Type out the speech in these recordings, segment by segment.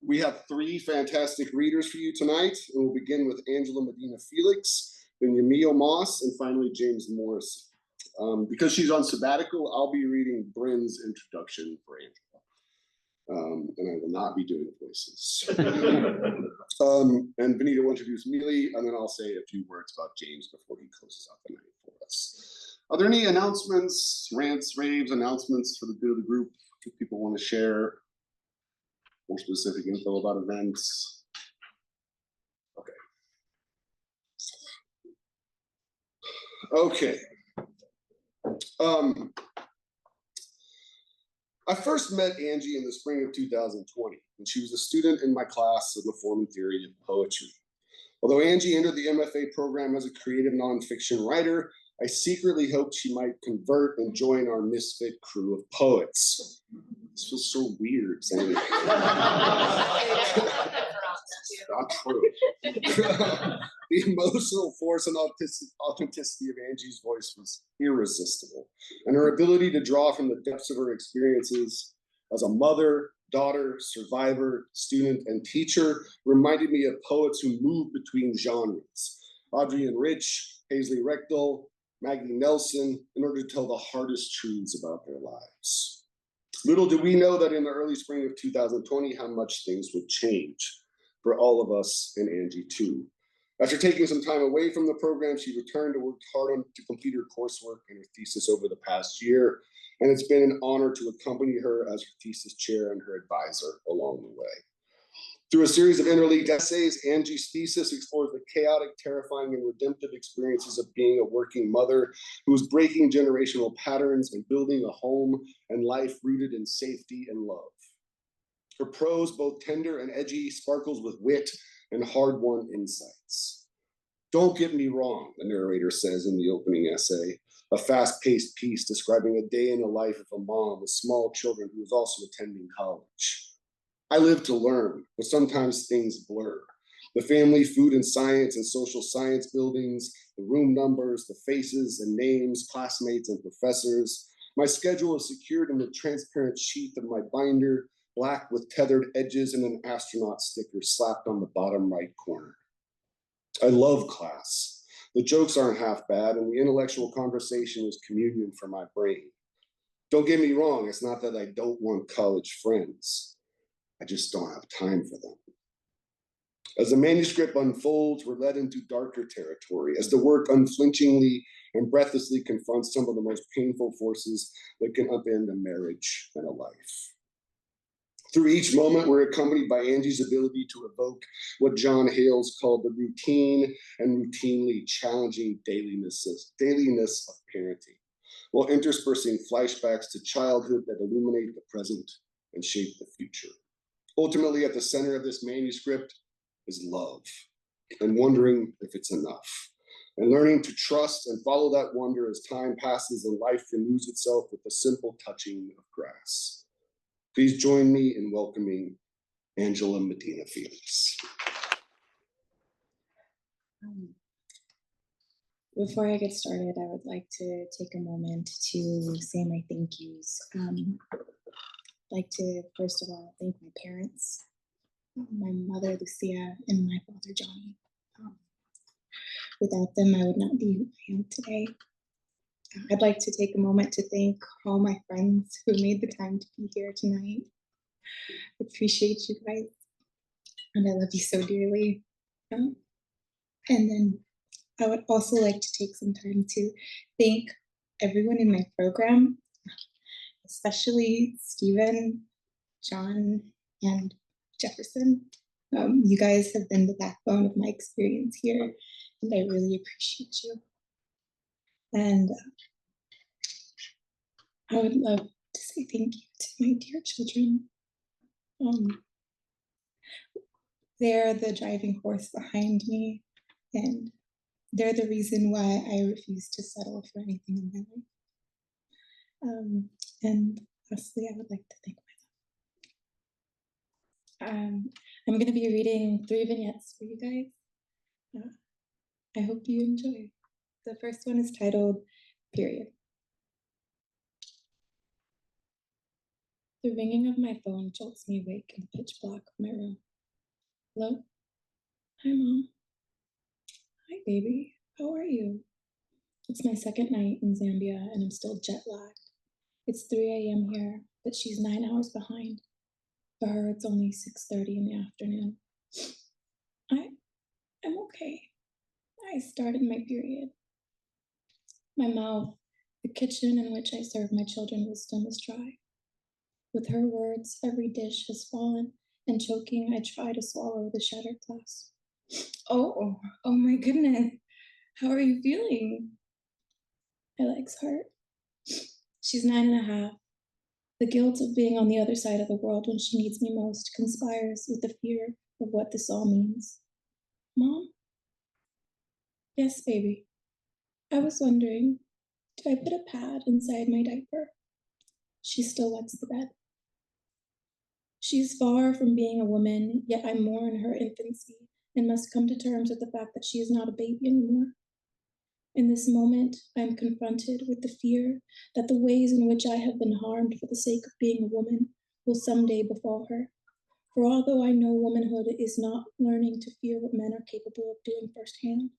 We have three fantastic readers for you tonight, and we'll begin with Angela Medina-Felix, then Yamil Moss, and finally James Morris. Because she's on sabbatical, I'll be reading Brynn's introduction for Angela. And I will not be doing voices. And Benita will introduce Mealy, and then I'll say a few words about James before he closes out the night for us. Are there any announcements, rants, raves, announcements for the good of the group? If people want to share more specific info about events? Okay. Okay. I first met Angie in the spring of 2020 when she was a student in my class of the form and theory of poetry. Although Angie entered the MFA program as a creative nonfiction writer, I secretly hoped she might convert and join our misfit crew of poets. This feels so weird saying not true. The emotional force and authenticity of Angie's voice was irresistible, and her ability to draw from the depths of her experiences as a mother, daughter, survivor, student, and teacher reminded me of poets who moved between genres. Adrienne Rich, Paisley Rechtel, Maggie Nelson, in order to tell the hardest truths about their lives. Little did we know that in the early spring of 2020, how much things would change for all of us and Angie too. After taking some time away from the program, she returned to work hard to complete her coursework and her thesis over the past year. And it's been an honor to accompany her as her thesis chair and her advisor along the way. Through a series of interleaved essays, Angie's thesis explores the chaotic, terrifying, and redemptive experiences of being a working mother who is breaking generational patterns and building a home and life rooted in safety and love. Her prose, both tender and edgy, sparkles with wit and hard-won insights. Don't get me wrong, the narrator says in the opening essay, a fast-paced piece describing a day in the life of a mom with small children who is also attending college. I live to learn, but sometimes things blur. The family, food and science and social science buildings, the room numbers, the faces and names, classmates and professors. My schedule is secured in the transparent sheath of my binder, black with tethered edges and an astronaut sticker slapped on the bottom right corner. I love class. The jokes aren't half bad, and the intellectual conversation is communion for my brain. Don't get me wrong, it's not that I don't want college friends. I just don't have time for them. As the manuscript unfolds, we're led into darker territory as the work unflinchingly and breathlessly confronts some of the most painful forces that can upend a marriage and a life. Through each moment, we're accompanied by Angie's ability to evoke what John Hales called the routine and routinely challenging dailiness of parenting, while interspersing flashbacks to childhood that illuminate the present and shape the future. Ultimately, at the center of this manuscript is love, and wondering if it's enough, and learning to trust and follow that wonder as time passes and life renews itself with the simple touching of grass. Please join me in welcoming Angela Medina-Felix. Before I get started, I would like to take a moment to say my thank yous. I'd like to, first of all, thank my parents, my mother, Lucia, and my father, Johnny. Without them, I would not be who I am today. I'd like to take a moment to thank all my friends who made the time to be here tonight. I appreciate you guys, and I love you so dearly. And then I would also like to take some time to thank everyone in my program, especially Stephen, John, and Jefferson. You guys have been the backbone of my experience here, and I really appreciate you. And I would love to say thank you to my dear children. They're the driving force behind me, and they're the reason why I refuse to settle for anything in my life. And lastly, I would like to thank myself. I'm going to be reading 3 vignettes for you guys. I hope you enjoy. The first one is titled Period. The ringing of my phone jolts me awake in the pitch black of my room. Hello? Hi, Mom. Hi, baby. How are you? It's my second night in Zambia and I'm still jet lagged. It's 3 a.m. here, but she's 9 hours behind. For her, it's only 6:30 in the afternoon. I'm okay. I started my period. My mouth, the kitchen in which I serve my children wisdom, is dry. With her words, every dish has fallen, and choking, I try to swallow the shattered glass. Oh my goodness. How are you feeling? My legs hurt. She's 9.5. The guilt of being on the other side of the world when she needs me most conspires with the fear of what this all means. Mom? Yes, baby. I was wondering, do I put a pad inside my diaper? She still wets the bed. She's far from being a woman, yet I mourn her infancy and must come to terms with the fact that she is not a baby anymore. In this moment, I am confronted with the fear that the ways in which I have been harmed for the sake of being a woman will someday befall her. For although I know womanhood is not learning to fear what men are capable of doing firsthand,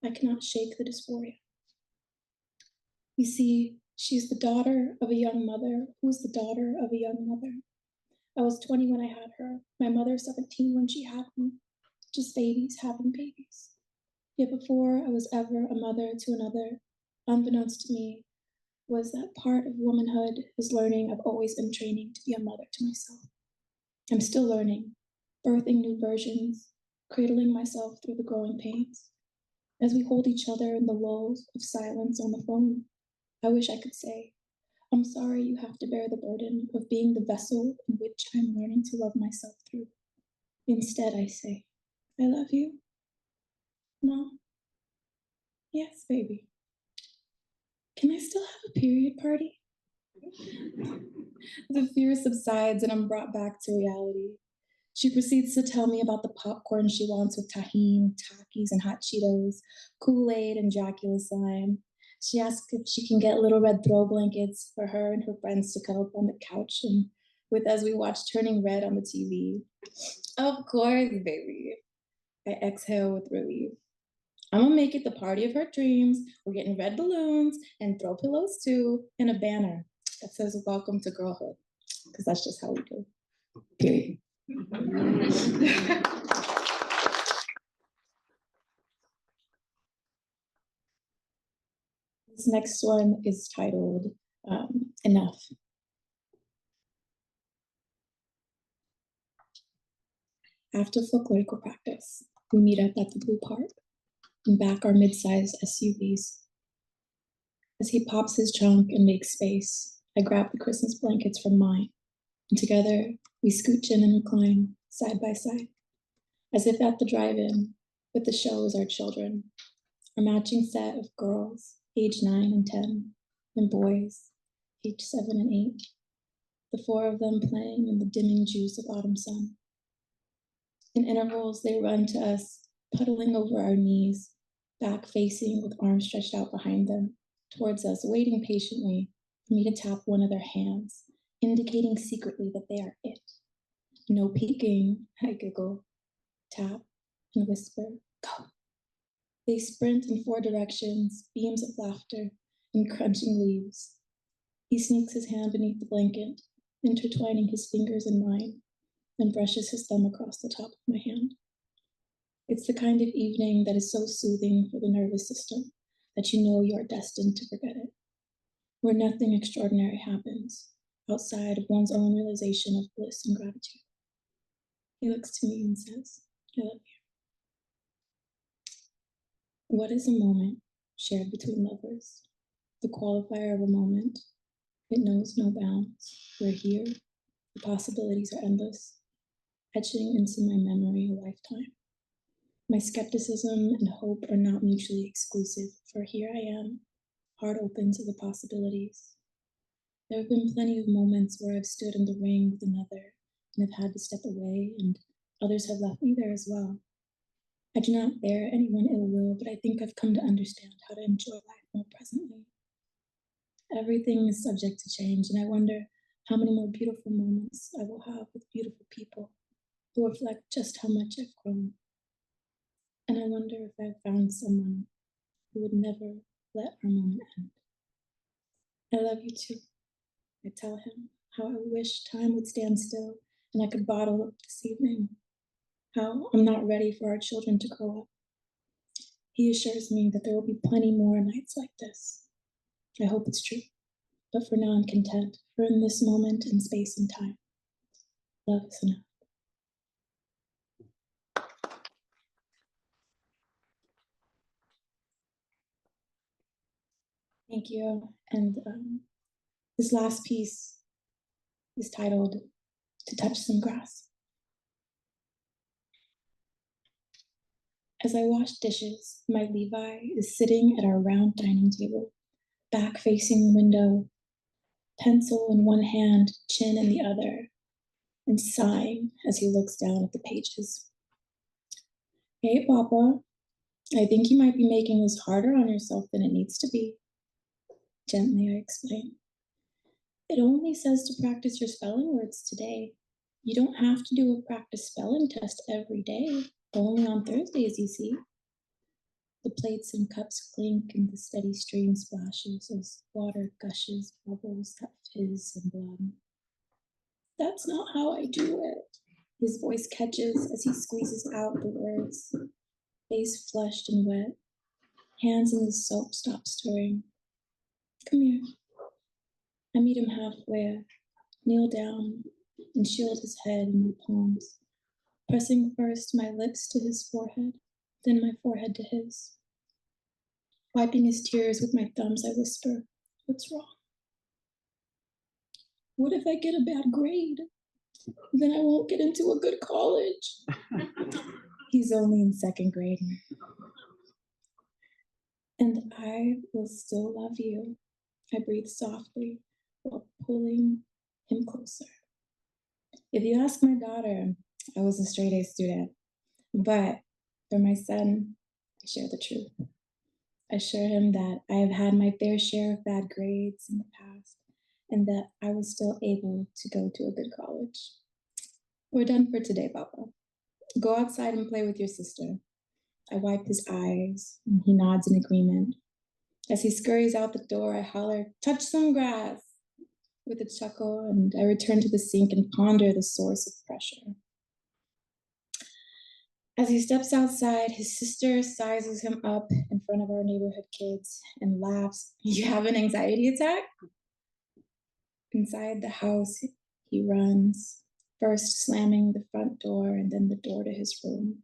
I cannot shake the dysphoria. You see, she's the daughter of a young mother who is the daughter of a young mother. I was 20 when I had her, my mother 17 when she had me, just babies having babies. Yet before I was ever a mother to another, unbeknownst to me, was that part of womanhood is learning I've always been training to be a mother to myself. I'm still learning, birthing new versions, cradling myself through the growing pains. As we hold each other in the lulls of silence on the phone, I wish I could say, I'm sorry you have to bear the burden of being the vessel in which I'm learning to love myself through. Instead, I say, I love you. Mom? Yes, baby. Can I still have a period party? The fear subsides and I'm brought back to reality. She proceeds to tell me about the popcorn she wants with tahini, Takis, and hot Cheetos, Kool-Aid, and Dracula slime. She asks if she can get little red throw blankets for her and her friends to cuddle up on the couch and with as we watch Turning Red on the TV. Of course, baby. I exhale with relief. I'm gonna make it the party of her dreams. We're getting red balloons and throw pillows too, and a banner that says welcome to girlhood, because that's just how we do. Period. This next one is titled Enough. After folklorical practice, we meet up at the Blue Park and back our mid-sized SUVs. As he pops his trunk and makes space, I grab the Christmas blankets from mine, and together we scooch in and recline side by side, as if at the drive-in, but the show is our children, a matching set of girls, age 9 and 10, and boys, age 7 and 8, the 4 of them playing in the dimming juice of autumn sun. In intervals, they run to us, puddling over our knees, back facing with arms stretched out behind them, towards us, waiting patiently for me to tap one of their hands, indicating secretly that they are it. No peeking, I giggle, tap, and whisper, go. They sprint in 4 directions, beams of laughter, and crunching leaves. He sneaks his hand beneath the blanket, intertwining his fingers in mine, and brushes his thumb across the top of my hand. It's the kind of evening that is so soothing for the nervous system that you know you are destined to forget it, where nothing extraordinary happens outside of one's own realization of bliss and gratitude. He looks to me and says, I love you. What is a moment shared between lovers? The qualifier of a moment. It knows no bounds. We're here. The possibilities are endless, etching into my memory a lifetime. My skepticism and hope are not mutually exclusive, for here I am, heart open to the possibilities. There have been plenty of moments where I've stood in the ring with another and have had to step away, and others have left me there as well. I do not bear anyone ill will, but I think I've come to understand how to enjoy life more presently. Everything is subject to change, and I wonder How many more beautiful moments I will have with beautiful people who reflect just how much I've grown. And I wonder if I've found someone who would never let our moment end. I love you too. I tell him how I wish time would stand still and I could bottle up this evening. How I'm not ready for our children to grow up. He assures me that there will be plenty more nights like this. I hope it's true. But for now, I'm content. For in this moment in space and time, love is enough. Thank you. And this last piece is titled "To Touch Some Grass." As I wash dishes, my Levi is sitting at our round dining table, back facing the window, pencil in one hand, chin in the other, and sighing as he looks down at the pages. Hey, Papa, I think you might be making this harder on yourself than it needs to be. Gently, I explain. It only says to practice your spelling words today. You don't have to do a practice spelling test every day, only on Thursdays, you see. The plates and cups clink and the steady stream splashes as water gushes bubbles that fizz and blood. That's not how I do it. His voice catches as he squeezes out the words. Face flushed and wet. Hands in the soap stop stirring. Come here. I meet him halfway, kneel down, and shield his head in my palms, pressing first my lips to his forehead, then my forehead to his. Wiping his tears with my thumbs, I whisper, "What's wrong? What if I get a bad grade? Then I won't get into a good college." He's only in second grade. And I will still love you. I breathe softly while pulling him closer. If you ask my daughter, I was a straight A student, but for my son, I share the truth. I assure him that I have had my fair share of bad grades in the past and that I was still able to go to a good college. We're done for today, Papa. Go outside and play with your sister. I wipe his eyes and he nods in agreement. As he scurries out the door, I holler, "Touch some grass," with a chuckle, and I return to the sink and ponder the source of pressure. As he steps outside, his sister sizes him up in front of our neighborhood kids and laughs. "You have an anxiety attack?" Inside the house, he runs, first slamming the front door and then the door to his room.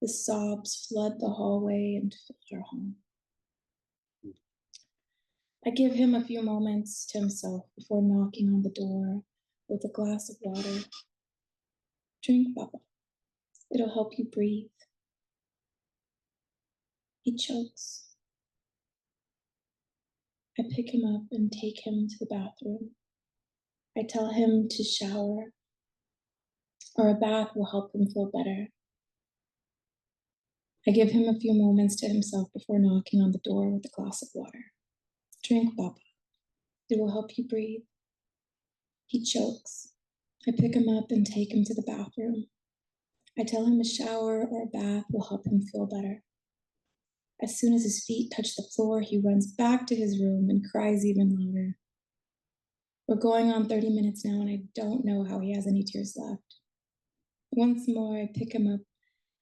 The sobs flood the hallway and fill our home. I give him a few moments to himself before knocking on the door with a glass of water. "Drink, Papa. It'll help you breathe." He chokes. I pick him up and take him to the bathroom. I tell him to shower, or a bath will help him feel better. I give him a few moments to himself before knocking on the door with a glass of water. "Drink, Papa. It will help you breathe." He chokes. I pick him up and take him to the bathroom. I tell him a shower or a bath will help him feel better. As soon as his feet touch the floor, he runs back to his room and cries even louder. We're going on 30 minutes now, and I don't know how he has any tears left. Once more, I pick him up,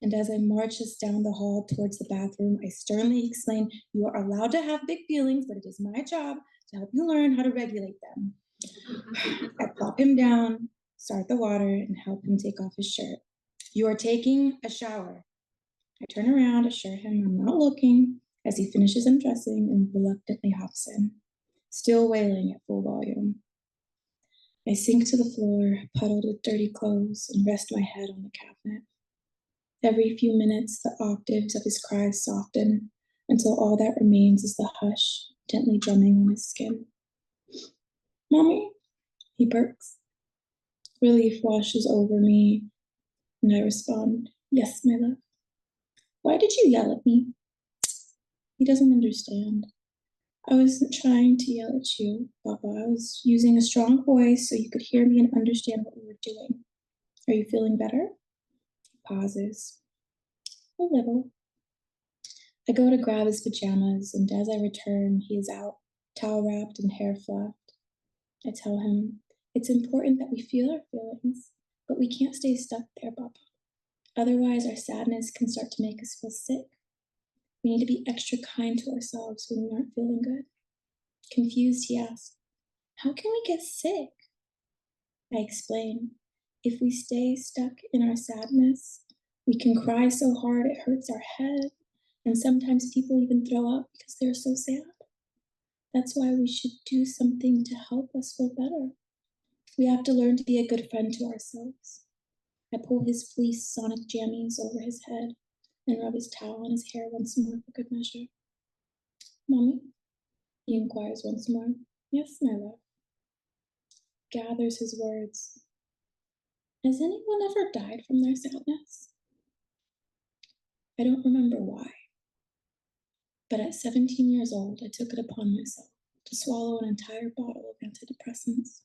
and as I march us down the hall towards the bathroom, I sternly explain, "You are allowed to have big feelings, but it is my job to help you learn how to regulate them." I plop him down, start the water, and help him take off his shirt. "You are taking a shower." I turn around, assure him I'm not looking, as he finishes undressing and reluctantly hops in, still wailing at full volume. I sink to the floor, puddled with dirty clothes, and rest my head on the cabinet. Every few minutes, the octaves of his cries soften, until all that remains is the hush, gently drumming on his skin. "Mommy," he perks. Relief washes over me, and I respond, "Yes, my love." "Why did you yell at me?" He doesn't understand. I wasn't trying to yell at you, Papa. I was using a strong voice so you could hear me and understand what we were doing. Are you feeling better? He pauses. A little. I go to grab his pajamas, and as I return, he is out, towel wrapped and hair fluffed. I tell him, it's important that we feel our feelings, but we can't stay stuck there, Papa. Otherwise, our sadness can start to make us feel sick. We need to be extra kind to ourselves when we aren't feeling good. Confused, he asks, how can we get sick? I explain, if we stay stuck in our sadness, we can cry so hard it hurts our head, and sometimes people even throw up because they're so sad. That's why we should do something to help us feel better. We have to learn to be a good friend to ourselves. I pull his fleece sonic jammies over his head and rub his towel on his hair once more for good measure. Mommy? He inquires once more. Yes, my love. Gathers his words. Has anyone ever died from their sadness? I don't remember why. But at 17 years old, I took it upon myself to swallow an entire bottle of antidepressants.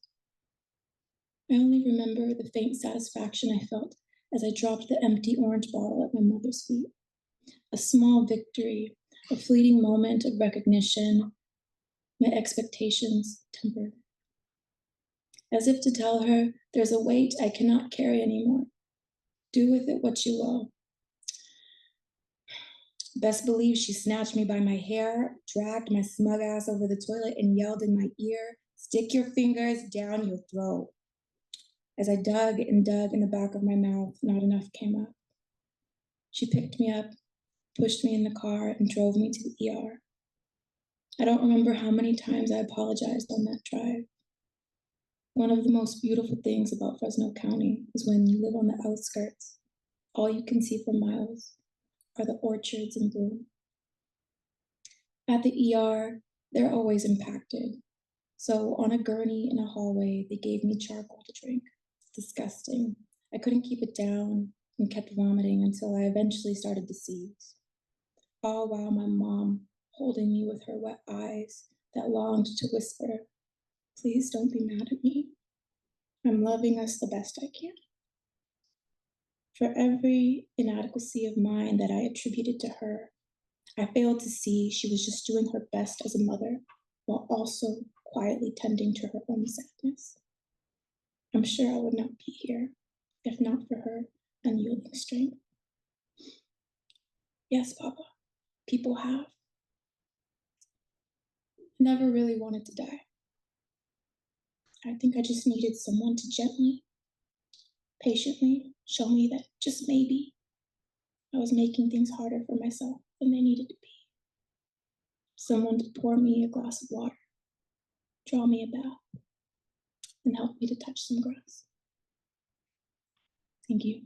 I only remember the faint satisfaction I felt as I dropped the empty orange bottle at my mother's feet. A small victory, a fleeting moment of recognition, my expectations tempered. As if to tell her, there's a weight I cannot carry anymore. Do with it what you will. Best believe she snatched me by my hair, dragged my smug ass over the toilet, and yelled in my ear, stick your fingers down your throat. As I dug and dug in the back of my mouth, not enough came up. She picked me up, pushed me in the car, and drove me to the ER. I don't remember how many times I apologized on that drive. One of the most beautiful things about Fresno County is when you live on the outskirts. All you can see for miles are the orchards in bloom. At the ER, they're always impacted. So on a gurney in a hallway, they gave me charcoal to drink. Disgusting. I couldn't keep it down and kept vomiting until I eventually started to seize. All while my mom holding me with her wet eyes that longed to whisper, please don't be mad at me. I'm loving us the best I can. For every inadequacy of mine that I attributed to her, I failed to see she was just doing her best as a mother while also quietly tending to her own sadness. I'm sure I would not be here if not for her unyielding strength. Yes, Papa, people have. Never really wanted to die. I think I just needed someone to gently, patiently show me that just maybe I was making things harder for myself than they needed to be. Someone to pour me a glass of water, draw me a bath, and help me to touch some grass. Thank you.